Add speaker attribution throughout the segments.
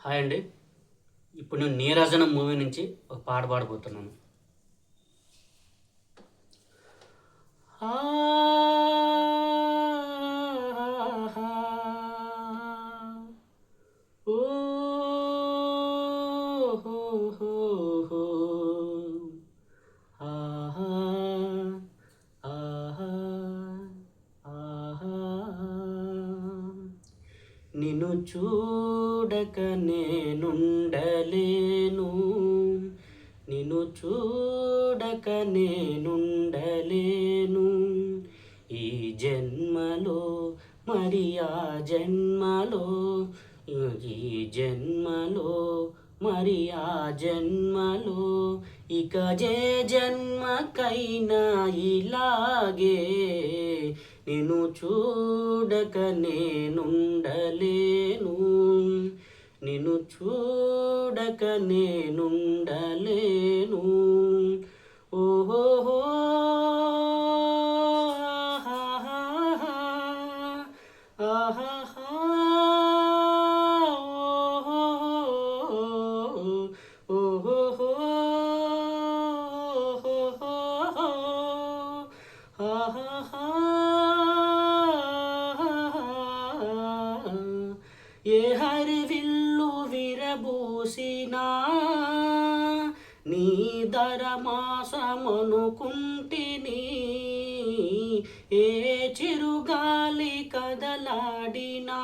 Speaker 1: Hi అండి. ఇప్పుడు నేను 'నీరాజనం' మూవీ నుంచి ఒక పాట పాడబోతున్నాను. నిన్ను చూడక నేనుండలేను, నిన్ను చూడక నేనుండలేను. ఈ జన్మలో మరి ఆ జన్మలో, ఈ జన్మలో మరి ఆ జన్మలో, ఇక ఏ జన్మకైనా ఇలాగే నిన్ను చూడక నేనుండలేను, నిన్ను చూడక నేనుండలేను. ఓహో ఆహా ఓహో ఏ హరివిల్లు విరబూసినా నీ దరమాసమనుకుంటిని, ఏ చిరుగాలి కదలాడినా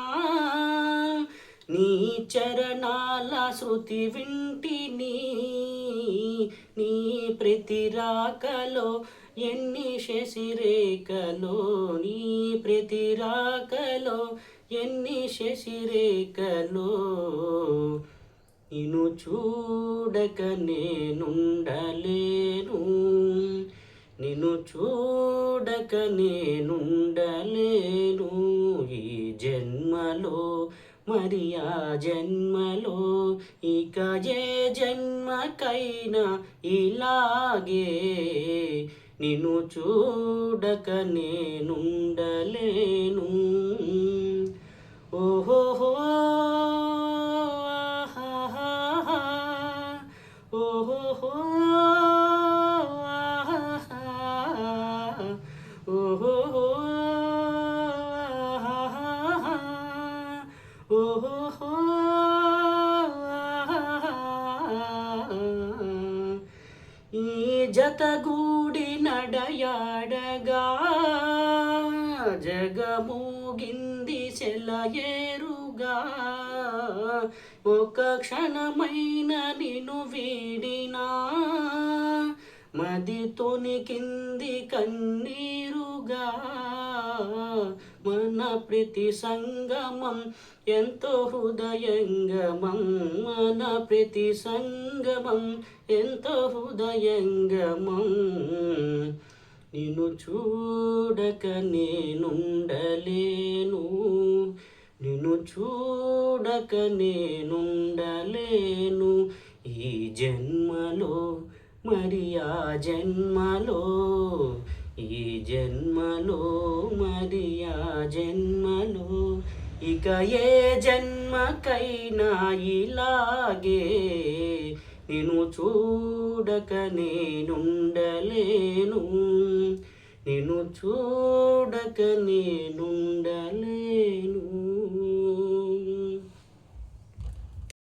Speaker 1: నీ చరణాల శృతి వింటిని. నీ ప్రతి రాకలో ఎన్ని శశిరేఖలో, నీ ప్రతి రాకలో ఎన్ని శశిరేఖలో, నిన్ను చూడక నేనుండలేను, నిన్ను చూడక నేనుండలేను. ఈ జన్మలో మరి ఆ జన్మలో, ఇక ఏ జన్మకైనా ఇలాగే నిన్ను చూడక నేనుండలేను. ఓహో ఓహో ఓహో ఓహో ఈ జతగూడి నడయాడగా జగమూగింది సెలయేరుగా, ఒక క్షణమైన నిన్ను వీడినా మది తొణికింది కన్నీరుగా. మన ప్రతి సంగమం ఎంతో హృదయంగమం, మన ప్రతి సంగమం ఎంతో హృదయంగమం. నిన్ను చూడక నేనుండలేను, నిన్ను చూడక నేనుండలేను. ఈ జన్మలో మరి ఆ జన్మలో, ఈ జన్మలో మరి ఆ జన్మలో, ఇక ఏ జన్మకైనా ఇలాగే నిన్ను చూడక నేనుండలేను, నిన్ను చూడక నేనుండలేను.